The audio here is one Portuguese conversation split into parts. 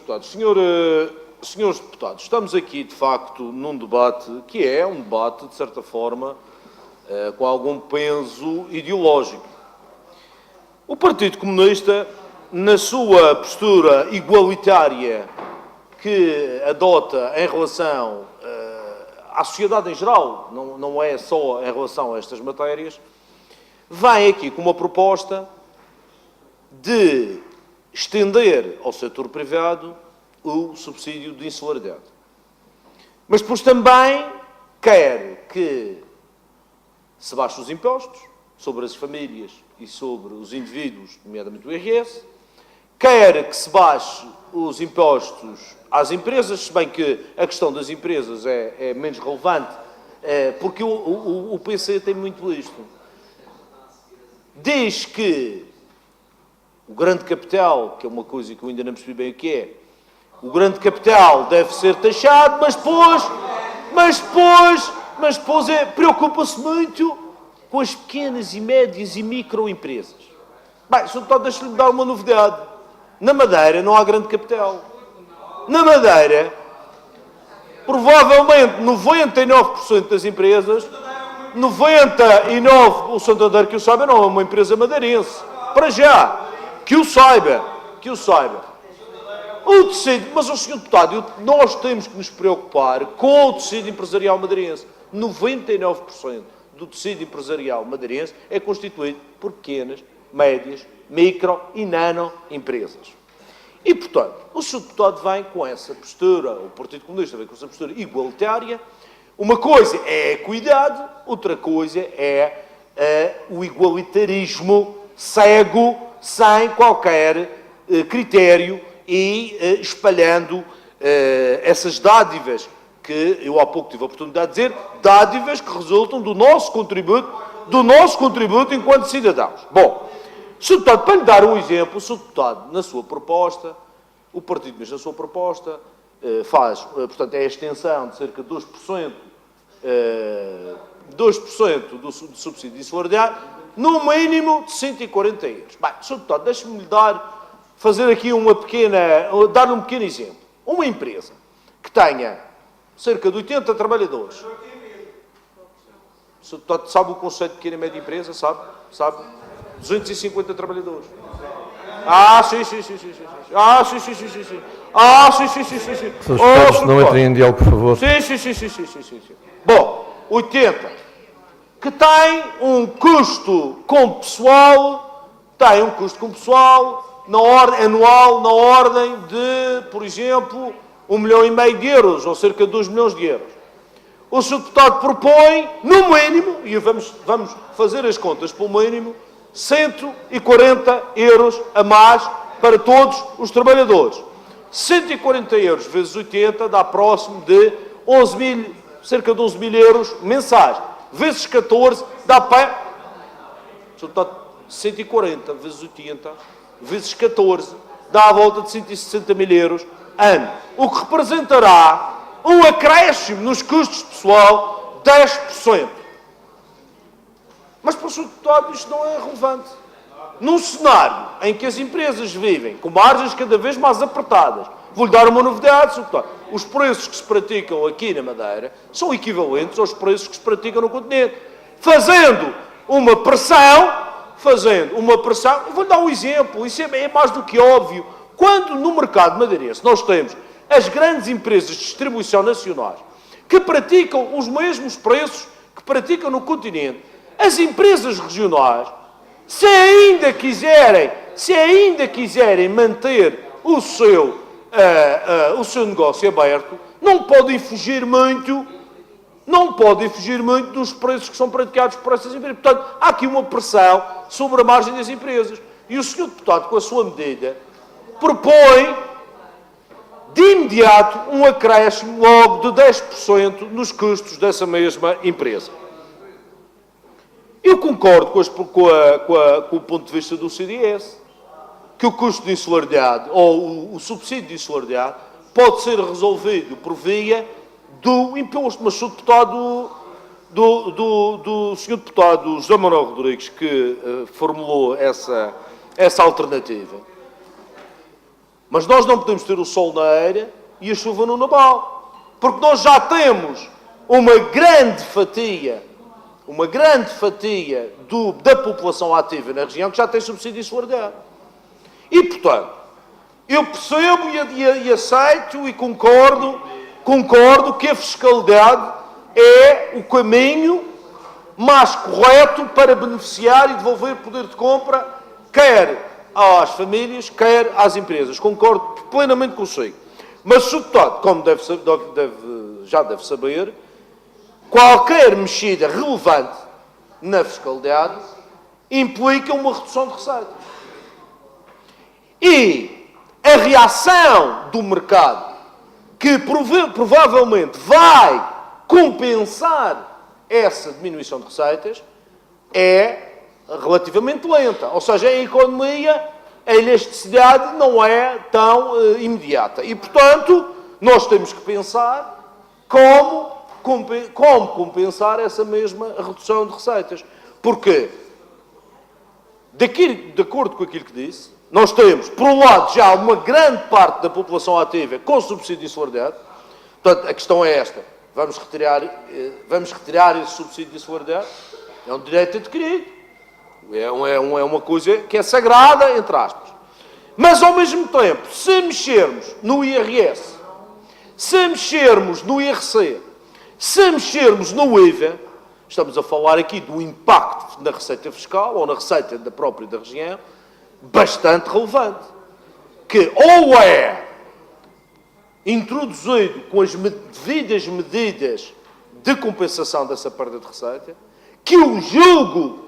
deputados. Senhores deputados, estamos aqui, de facto, num debate que é um debate, de certa forma, com algum peso ideológico. O Partido Comunista, na sua postura igualitária que adota em relação à sociedade em geral, não é só em relação a estas matérias, vem aqui com uma proposta de estender ao setor privado o subsídio de insularidade. Mas depois também quer que se baixem os impostos sobre as famílias e sobre os indivíduos, nomeadamente o IRS, quer que se baixe os impostos às empresas, se bem que a questão das empresas é menos relevante, porque o PC tem muito isto. Diz que o grande capital, que é uma coisa que eu ainda não percebi bem o que é, o grande capital deve ser taxado, mas depois preocupa-se muito com as pequenas e médias e microempresas. Bem, Sr. Deputado, deixe-me dar uma novidade. Na Madeira não há grande capital. Na Madeira, provavelmente 99% das empresas, 99%, o Santander, que o saiba, não é uma empresa madeirense. Para já, que o saiba. O tecido, mas, Sr. Deputado, nós temos que nos preocupar com o tecido empresarial madeirense. 99% do tecido empresarial madeirense é constituído por pequenas, médias, micro e nano empresas. E, portanto, o Sr. Deputado vem com essa postura, o Partido Comunista vem com essa postura igualitária. Uma coisa é a equidade, outra coisa é o igualitarismo cego, sem qualquer critério e espalhando essas dádivas que eu há pouco tive a oportunidade de dizer, dádivas que resultam do nosso contributo enquanto cidadãos. Bom, Sr. Deputado, para lhe dar um exemplo, o Sr. Deputado, na sua proposta, o Partido Comunista, na sua proposta, faz, portanto, é a extensão de cerca de 2% do subsídio de insularidade, no mínimo de 140 euros. Bem, Sr. Deputado, deixe-me fazer aqui dar-lhe um pequeno exemplo. Uma empresa que tenha cerca de 80 trabalhadores. O Sr. Deputado sabe o conceito de pequena e média empresa? Sabe? 250 trabalhadores. Sim. Sim. Senhores, não entrem em diálogo, por favor. Sim. Bom, 80. Que tem um custo com pessoal, anual na ordem de, por exemplo, 1,5 milhão de euros, ou cerca de 2 milhões de euros. O Sr. Deputado propõe, no mínimo, e vamos fazer as contas pelo mínimo, 140 euros a mais para todos os trabalhadores. 140 euros vezes 80 dá próximo de cerca de 11 mil euros mensais. Vezes 14 dá para... Sr. Deputado, 140 vezes 80 vezes 14 dá a volta de 160 mil euros ano. O que representará um acréscimo nos custos de pessoal de 10%. Mas para o Sr. Deputado isto não é relevante. Num cenário em que as empresas vivem com margens cada vez mais apertadas, vou-lhe dar uma novidade, Sr. Deputado. Os preços que se praticam aqui na Madeira são equivalentes aos preços que se praticam no continente. Fazendo uma pressão, eu vou-lhe dar um exemplo, isso é mais do que óbvio. Quando no mercado madeirense nós temos as grandes empresas de distribuição nacionais que praticam os mesmos preços que praticam no continente, as empresas regionais, se ainda quiserem manter o seu negócio aberto, não podem fugir muito dos preços que são praticados por essas empresas. Portanto, há aqui uma pressão sobre a margem das empresas. E o Sr. Deputado, com a sua medida, propõe de imediato um acréscimo logo de 10% nos custos dessa mesma empresa. Eu concordo com o ponto de vista do CDS, que o custo de insularidade, ou o subsídio de insularidade, pode ser resolvido por via do imposto. Mas o deputado do Sr. Deputado José Manuel Rodrigues, que formulou essa alternativa, Mas nós não podemos ter o sol na eira e a chuva no naval. Porque nós já temos uma grande fatia da população ativa na região que já tem subsídio de solidariedade. E, portanto, eu percebo e aceito e concordo que a fiscalidade é o caminho mais correto para beneficiar e devolver poder de compra, quer às famílias, quer às empresas. Concordo plenamente consigo. Mas, sobretudo, como já deve saber, qualquer mexida relevante na fiscalidade implica uma redução de receitas. E a reação do mercado, que provavelmente vai compensar essa diminuição de receitas, é relativamente lenta. Ou seja, a economia, a elasticidade não é tão imediata. E, portanto, nós temos que pensar como compensar essa mesma redução de receitas. Porque, de acordo com aquilo que disse, nós temos, por um lado, já uma grande parte da população ativa com subsídio de solidariedade. Portanto, a questão é esta. Vamos retirar esse subsídio de solidariedade? É um direito adquirido. É uma coisa que é sagrada, entre aspas. Mas, ao mesmo tempo, se mexermos no IRS, se mexermos no IRC, se mexermos no IVA, estamos a falar aqui do impacto na receita fiscal ou na receita da própria da região, bastante relevante. Que ou é introduzido com as devidas medidas de compensação dessa perda de receita, que eu julgo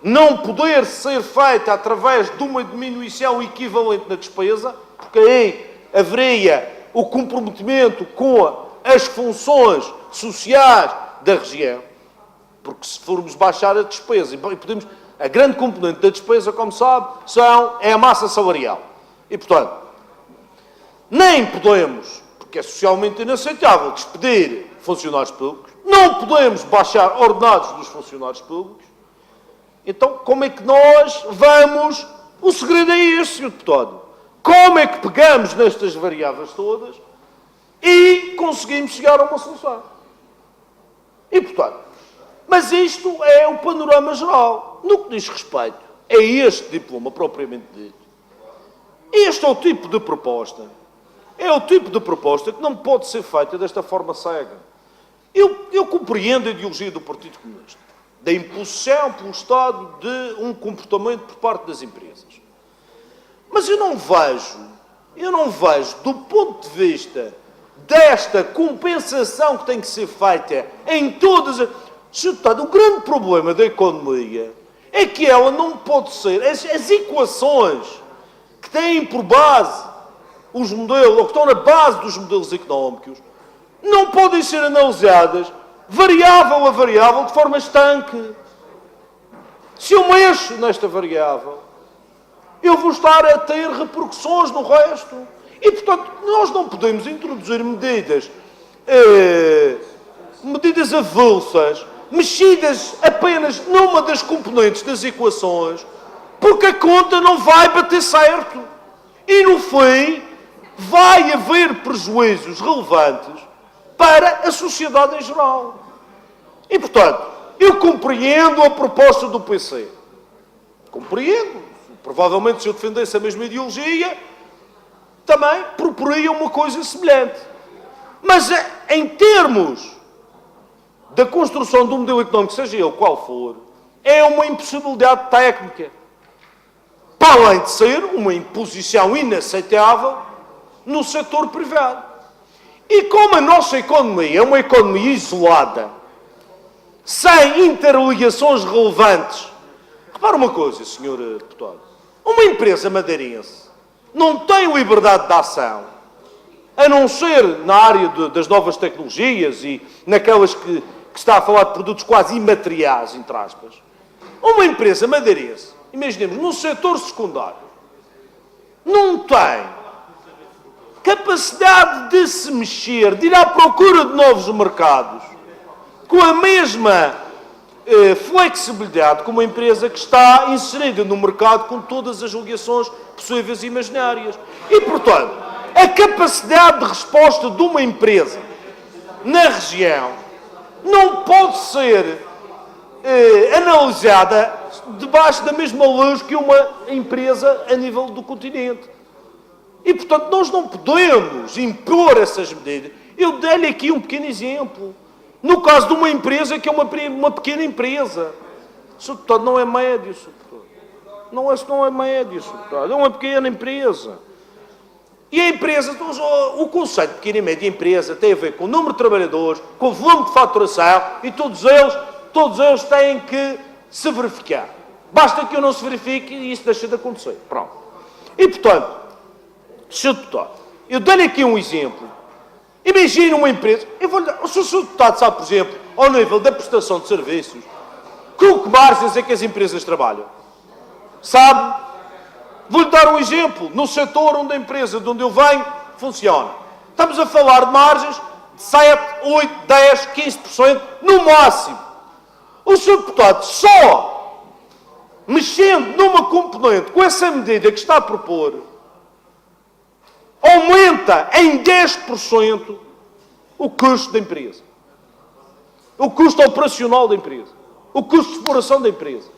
não poder ser feita através de uma diminuição equivalente na despesa, porque aí haveria o comprometimento com as funções sociais da região, porque se formos baixar a despesa, e podemos, a grande componente da despesa, como sabe, é a massa salarial. E, portanto, nem podemos, porque é socialmente inaceitável, despedir funcionários públicos, não podemos baixar ordenados dos funcionários públicos. Então, como é que nós vamos... O segredo é este, Sr. Deputado. Como é que pegamos nestas variáveis todas e conseguimos chegar a uma solução? E, portanto, mas isto é o panorama geral. No que diz respeito a este diploma propriamente dito, este é o tipo de proposta. É o tipo de proposta que não pode ser feita desta forma cega. Eu compreendo a ideologia do Partido Comunista, da imposição pelo Estado de um comportamento por parte das empresas. Mas eu não vejo, do ponto de vista desta compensação que tem que ser feita em todas as... O grande problema da economia é que ela não pode ser... As equações que têm por base os modelos, ou que estão na base dos modelos económicos, não podem ser analisadas variável a variável de forma estanque. Se eu mexo nesta variável, eu vou estar a ter repercussões no resto. E, portanto, nós não podemos introduzir medidas avulsas, mexidas apenas numa das componentes das equações, porque a conta não vai bater certo. E, no fim, vai haver prejuízos relevantes para a sociedade em geral. E, portanto, eu compreendo a proposta do PC. Compreendo. Provavelmente, se eu defendesse a mesma ideologia, também proporia uma coisa semelhante. Mas, em termos da construção de um modelo económico, seja ele qual for, é uma impossibilidade técnica. Para além de ser uma imposição inaceitável no setor privado. E como a nossa economia é uma economia isolada, sem interligações relevantes. Repara uma coisa, Sr. Deputado. Uma empresa madeirense não tem liberdade de ação, a não ser na área das novas tecnologias e naquelas que está a falar de produtos quase imateriais, entre aspas. Uma empresa madeirense, imaginemos, no setor secundário, não tem capacidade de se mexer, de ir à procura de novos mercados, com a mesma flexibilidade como uma empresa que está inserida no mercado com todas as ligações possíveis e imaginárias. E, portanto, a capacidade de resposta de uma empresa na região não pode ser analisada debaixo da mesma luz que uma empresa a nível do continente. E, portanto, nós não podemos impor essas medidas. Eu dei-lhe aqui um pequeno exemplo. No caso de uma empresa que é uma pequena empresa. Sr. Deputado, não é médio, Sr. Deputado. Não é médio, Sr. Deputado. É uma pequena empresa. E a empresa, o conceito de pequena e média empresa tem a ver com o número de trabalhadores, com o volume de faturação e todos eles têm que se verificar. Basta que eu não se verifique e isso deixa de acontecer. Pronto. E, portanto, Sr. Deputado, eu dou-lhe aqui um exemplo. Imagina uma empresa, o Sr. Deputado sabe, por exemplo, ao nível da prestação de serviços, com que margens é que as empresas trabalham? Sabe? Vou-lhe dar um exemplo. No setor onde a empresa de onde eu venho funciona. Estamos a falar de margens de 7, 8, 10, 15% no máximo. O Sr. Deputado, só mexendo numa componente com essa medida que está a propor, aumenta em 10% o custo da empresa. O custo operacional da empresa. O custo de exploração da empresa.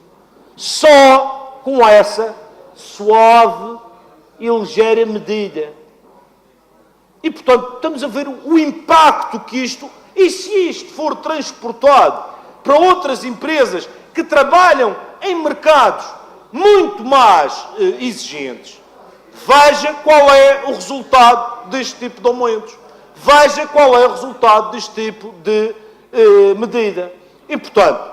Só com essa suave e ligeira medida. E, portanto, estamos a ver o impacto que isto... E se isto for transportado para outras empresas que trabalham em mercados muito mais exigentes, veja qual é o resultado deste tipo de aumentos. Veja qual é o resultado deste tipo de medida. E, portanto,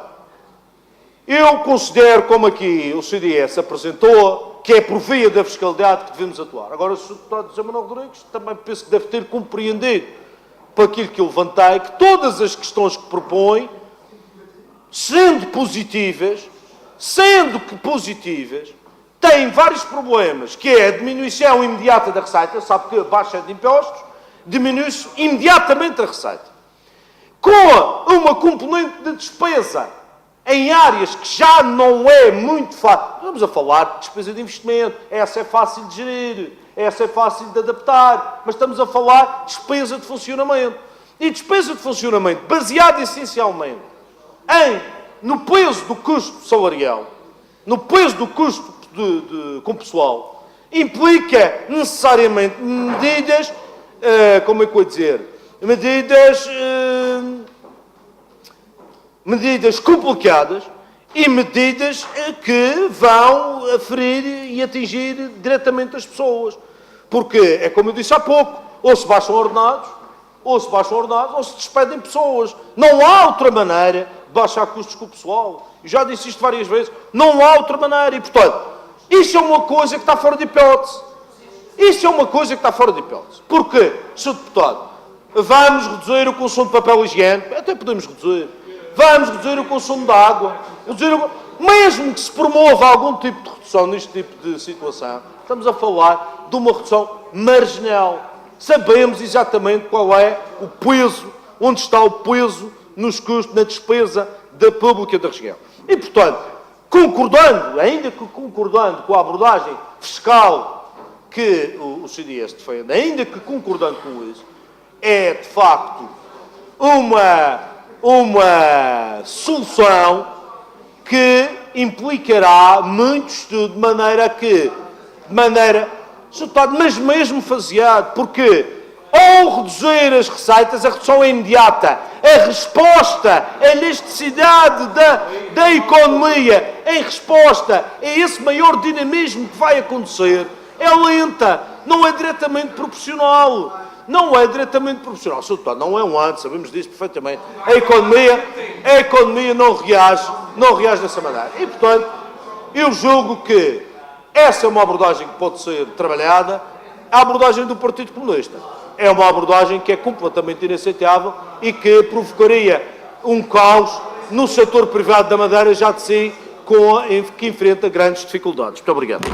eu considero, como aqui o CDS apresentou, que é por via da fiscalidade que devemos atuar. Agora, o Sr. Deputado José Manuel Rodrigues também penso que deve ter compreendido, por aquilo que eu levantei, que todas as questões que propõe, sendo que positivas, têm vários problemas, que é a diminuição imediata da receita, sabe que a baixa de impostos diminui-se imediatamente a receita. Com uma componente de despesa em áreas que já não é muito fácil. Estamos a falar de despesa de investimento. Essa é fácil de gerir, essa é fácil de adaptar, mas estamos a falar de despesa de funcionamento. E despesa de funcionamento baseada essencialmente no peso do custo salarial, no peso do custo com o pessoal, implica necessariamente medidas, como é que eu vou dizer, medidas complicadas e medidas que vão ferir e atingir diretamente as pessoas. Porque, é como eu disse há pouco, ou se baixam ordenados, ou se despedem pessoas. Não há outra maneira de baixar custos com o pessoal. Eu já disse isto várias vezes. Não há outra maneira. E, portanto, isto é uma coisa que está fora de hipótese. Porquê, Sr. Deputado? Vamos reduzir o consumo de papel higiênico? Até podemos reduzir. Vamos reduzir o consumo de água. Mesmo que se promova algum tipo de redução neste tipo de situação, estamos a falar de uma redução marginal. Sabemos exatamente qual é o peso, onde está o peso nos custos, na despesa da pública da região. E, portanto, ainda que concordando com a abordagem fiscal que o CDS defende, ainda que concordando com isso, é, de facto, uma solução que implicará muito estudo, de maneira, mas mesmo faseado, porque ao reduzir as receitas, a redução é imediata. A resposta, a elasticidade da economia em resposta a esse maior dinamismo que vai acontecer é lenta, não é diretamente proporcional. Sr. Deputado, não é um ano, sabemos disso perfeitamente. A economia não reage dessa maneira. E, portanto, eu julgo que essa é uma abordagem que pode ser trabalhada. A abordagem do Partido Comunista é uma abordagem que é completamente inaceitável e que provocaria um caos no setor privado da Madeira, já de si, que enfrenta grandes dificuldades. Muito obrigado.